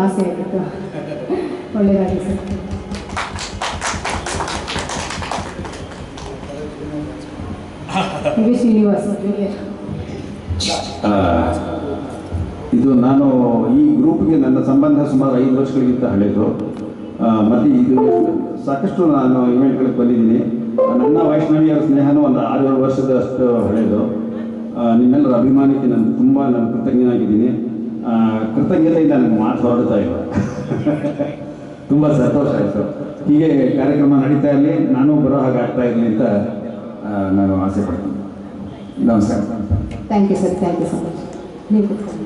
ಆಸೆ ಆಗಿತ್ತು. ಒಳ್ಳೆಯದಾಗಿ ಸರ್. V Srinivas junior. ಇದು ನಾನು ಈ ಗ್ರೂಪ್ಗೆ ನನ್ನ ಸಂಬಂಧ ಸುಮಾರು 5 ವರ್ಷಗಳಿಗಿಂತ ಹಳೆಯದು. ಮತ್ತು ಇದು ಸಾಕಷ್ಟು ನಾನು ಇವೆಂಟ್ಗಳಿಗೆ ಬಂದಿದ್ದೀನಿ. ನನ್ನ ವೈಷ್ಣವಿಯರ ಸ್ನೇಹನೂ ಒಂದು 6-7 ವರ್ಷದಷ್ಟು ಹಳೆಯದು. ನಿಮ್ಮೆಲ್ಲರ ಅಭಿಮಾನಕ್ಕೆ ನಾನು ತುಂಬ ಕೃತಜ್ಞನಾಗಿದ್ದೀನಿ. ಕೃತಜ್ಞತೆಯಿಂದ ನನಗೆ ಮಾತು ಹೊರಡ್ತಾ ಇಲ್ಲ. ತುಂಬ ಸಂತೋಷ ಆಯಿತು. ಹೀಗೆ ಕಾರ್ಯಕ್ರಮ ನಡೀತಾ ಇರಲಿ, ನಾನು ಬರೋ ಹಾಗೆ ಆಗ್ತಾ ಇರಲಿ ಅಂತ ನಾನು ಆಸೆ ಪಡ್ತೀನಿ. ನಮಸ್ಕಾರ. Thank you sir. Thank you so much. ನೀವು ಕೂತ್ಕೊಳ್ಳಿ.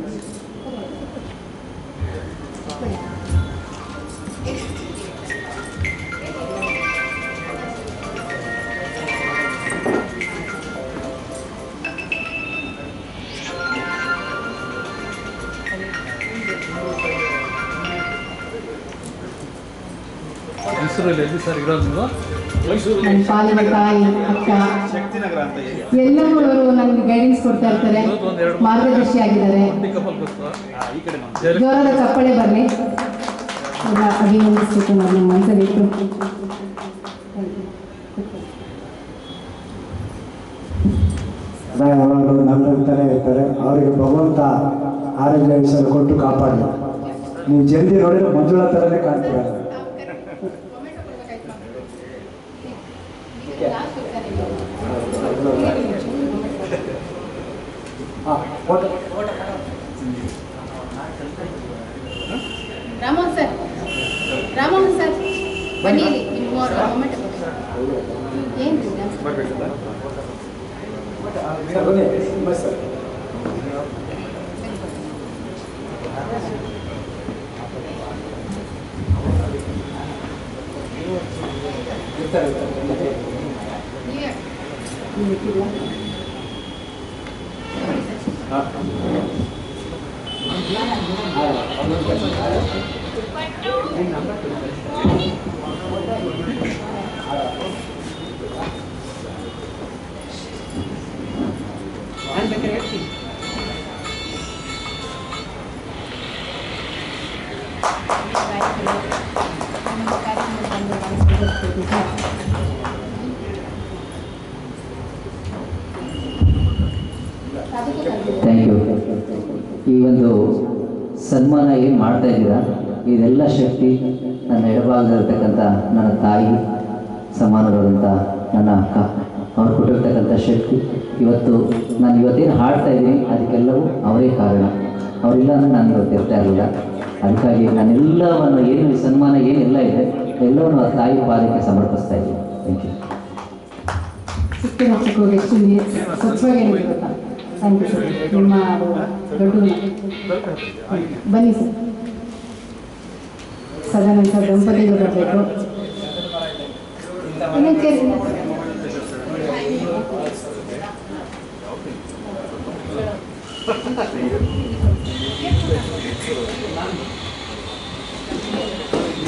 ನನ್ನ ಪಾಲಿನ ತಾಯಿ, ಅಕ್ಕ ಎಲ್ಲರೂ ನನಗೆ ಗೈಡೆನ್ಸ್ ಕೊಡ್ತಾ ಇರ್ತಾರೆ, ಮಾರ್ಗದರ್ಶಿ ಆಗಿದ್ದಾರೆ. ಜೋರಾದ ಚಪ್ಪಳೆ ಬರಲಿ. ಅಭಿನಂದಿಸ್ಬೇಕು ನಾನು ಮನಸ್ಸಲ್ಲಿಟ್ಟು. ಯಾವಾಗಲೂ ನನ್ನಂತಾನೆ ಇರ್ತಾರೆ. ಅವರಿಗೆ ಭಗವಂತ ಆರೋಗ್ಯ ವಿಷಯ ಕೊಟ್ಟು ಕಾಪಾಡಲಿ. ನೀವು ಜಲ್ದಿ ನೋಡಿದ್ರೆ ಮಂಜುಳಾ ಥರನೇ ಕಾಣ್ತೀರ. ರಾಮೋಹನ್ ಸರ್, ರಾಮೋಹನ್ ಸರ್ ಬನ್ನಿ. ಏನು ಥ್ಯಾಂಕ್ ಯು. ಈ ಒಂದು ಸನ್ಮಾನ ಏನು ಮಾಡ್ತಾ ಇದ್ದೀರಾ, ಇದೆಲ್ಲ ಶಕ್ತಿ ನನ್ನ ಎಡಭಾಗದಲ್ಲಿರ್ತಕ್ಕಂಥ ನನ್ನ ತಾಯಿ ಸಮಾನರಾದಂಥ ನನ್ನ ಅಕ್ಕ ಅವ್ರು ಕೊಟ್ಟಿರ್ತಕ್ಕಂಥ ಶಕ್ತಿ. ನಾನು ಇವತ್ತೇನು ಹಾಡ್ತಾ ಇದ್ದೀನಿ ಅದಕ್ಕೆಲ್ಲವೂ ಅವರೇ ಕಾರಣ. ಅವರಿಲ್ಲ ಅಂದರೆ ನಾನು ಇವತ್ತು ಇರ್ತಾ ಇರಲಿಲ್ಲ. ಅದಕ್ಕಾಗಿ ನಾನೆಲ್ಲವನ್ನು ಏನು ಈ ಸನ್ಮಾನ ಏನೆಲ್ಲ ಇದೆ ಎಲ್ಲವನ್ನು ಆ ತಾಯಿ ಪಾದಕ್ಕೆ ಸಮರ್ಪಿಸ್ತಾ ಇದ್ದೀನಿ. Thank you. ಎಷ್ಟು ಸ್ವಚ್ಛವಾಗಿ ಗೊತ್ತಾ. Thank you sir. ನಿಮ್ಮ ದೊಡ್ಡ ಬನ್ನಿ ಸರ್. ಸದಾನಂತರ ದಂಪತಿಗಳು ಬರಬೇಕು.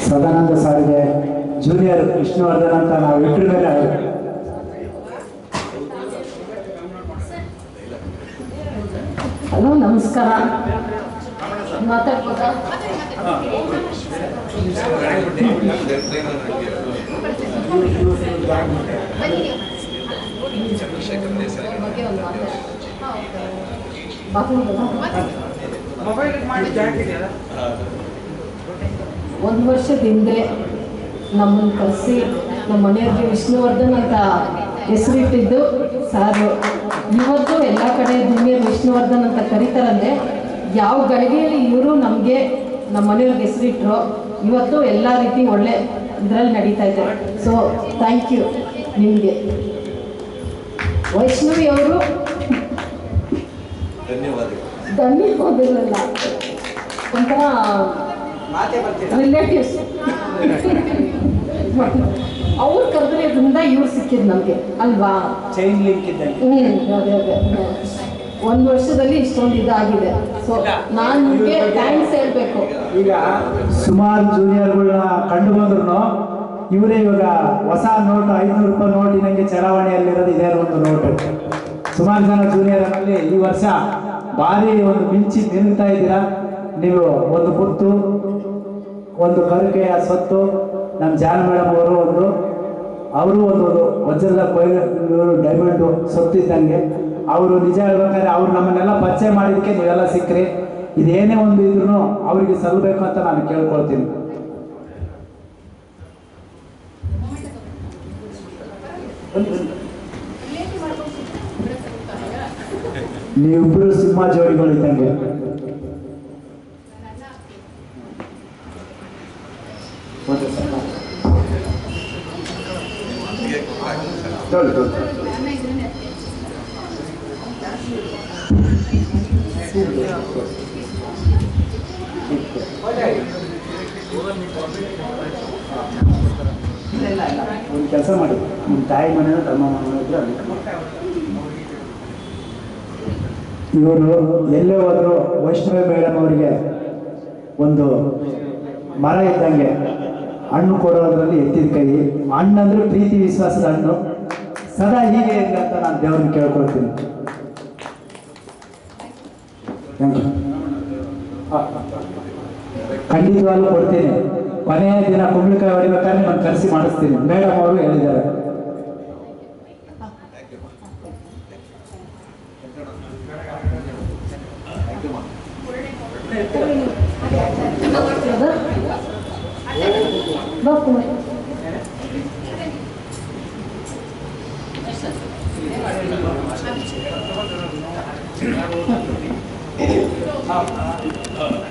ಸದಾನಂದ ಸಾರಿಗೆ ಜೂನಿಯರ್ ವಿಷ್ಣುವರ್ಧನ್ ಅಂತ ನಾವು ಇಟ್ಟರ ಮೇಲೆ ಹಲೋ, ನಮಸ್ಕಾರ. ಮಾತಾಡ್ಬೋದಾ? ಒಂದು ವರ್ಷದ ಹಿಂದೆ ನಮ್ಮನ್ನು ಕರೆಸಿ ನಮ್ಮ ಮನೆಯವ್ರಿಗೆ ವಿಷ್ಣುವರ್ಧನ್ ಅಂತ ಹೆಸರಿಟ್ಟಿದ್ದು ಸಾರು. ಇವತ್ತು ಎಲ್ಲ ಕಡೆ ಜೂನಿಯರ್ ವಿಷ್ಣುವರ್ಧನ್ ಅಂತ ಕರೀತಾರಂದರೆ ಯಾವ ಗಳಿಗೆಯಲ್ಲಿ ಇವರು ನಮಗೆ ನಮ್ಮ ಮನೆಯವ್ರಿಗೆ ಹೆಸರಿಟ್ಟರು. ಇವತ್ತು ಎಲ್ಲ ರೀತಿ ಒಳ್ಳೆ ಇದರಲ್ಲಿ ನಡೀತಾ ಇದ್ದಾರೆ. ಸೊ ಥ್ಯಾಂಕ್ ಯು ನಿಮಗೆ. ವೈಷ್ಣವಿ ಅವರು ಧನ್ಯವಾದಗಳಲ್ಲ, ಒಂಥರ ರಿಲೇಟಿವ್ಸ್. ಅವ್ರು ಕರೆದ್ರಿಂದ ಇವ್ರು ಸಿಕ್ಕಿದ್ದು ನಮಗೆ ಅಲ್ವಾ, ಚೈನ್ ಲಿಂಕ್ ಇದ್ದ. ಅದೇ ಅದೇ 1 ವರ್ಷದಲ್ಲಿ ಇಷ್ಟೊಂದು ಇದಾಗಿದೆ. ಸೊ ನಾನು ನಿಮಗೆ ಥ್ಯಾಂಕ್ಸ್ ಹೇಳಬೇಕು. ಈಗ ಸುಮಾರು ಜೂನಿಯರ್ಗಳನ್ನ ಕಂಡು ಬಂದ್ರು ಇವರೇ ಇವಾಗ ಹೊಸ ನೋಟ್ 500 ರೂಪಾಯಿ ನೋಟಿನಂಗೆ ಚಲಾವಣೆಯಲ್ಲಿರೋದು ಇದೇ ಒಂದು ನೋಟು. ಸುಮಾರು ಜನ ಜೂನಿಯರಲ್ಲಿ ಈ ವರ್ಷ ಭಾರಿ ಒಂದು ಮಿಂಚಿ ನಿಲ್ತಾ ಇದ್ದೀರಾ. ನೀವು ಒಂದು ಮುತ್ತು, ಒಂದು ಕರಿಕೆಯ ಸ್ವತ್ತು, ನಮ್ಮ ಜಾನ್ ಮೇಡಮ್ ಅವರು ಒಂದು ವಜ್ರದ ಕೊಯ್ಲು ಡೈಮಂಡು ಸೊತ್ತಿದ್ದಂಗೆ. ಅವರು ನಿಜ ಹೇಳ್ಬೇಕಾದ್ರೆ ಅವ್ರು ನಮ್ಮನ್ನೆಲ್ಲ ಪರಿಚಯ ಮಾಡಿದ್ದಕ್ಕೆ ನೀವೆಲ್ಲ ಸಿಕ್ಕರಿ. ಇದೇನೇ ಒಂದು ಇದ್ರೂ ಅವರಿಗೆ ಸಲ್ಲಬೇಕು ಅಂತ ನಾನು ಕೇಳ್ಕೊಳ್ತೀನಿ. ನೀವಿಬ್ಬರು ಸಿಂಹ ಜೋಡಿಗಳು ಇದ್ದಂಗೆ. ಒಂದು ಕೆಲಸ ಮಾಡಿ, ನಿಮ್ಮ ತಾಯಿ ಮನೆ ತಮ್ಮ ಮನೆ ಇದ್ರೆ ಅಲ್ಲಿ ಇವರು ಎಲ್ಲೇ ಹೋದ್ರು ವೈಷ್ಣವಿ ಮೇಡಮ್ ಅವರಿಗೆ ಒಂದು ಮರ ಇದ್ದಂಗೆ. ಹಣ್ಣು ಕೊಡೋದ್ರಲ್ಲಿ ಎತ್ತಿದ ಕೈ. ಹಣ್ಣಂದ್ರೆ ಪ್ರೀತಿ ವಿಶ್ವಾಸದ ಹಣ್ಣು. ಸದಾ ಹೀಗೆ ಇರಲಿ ಅಂತ ನಾನು ದೇವ್ರನ್ನ ಕೇಳ್ಕೊಳ್ತೀನಿ. ಖಂಡಿತವಾಗ್ಲೂ ಕೊಡ್ತೀನಿ. ಕೊನೆಯ ದಿನ ಕುಂಬಳಕಾಯಿ ಹೊಡಿಬೇಕಾದ್ರೆ ನಾನು ಕರೆಸಿ ಮಾಡಿಸ್ತೀನಿ. ಮೇಡಮ್ ಅವರು ಹೇಳಿದ್ದಾರೆ.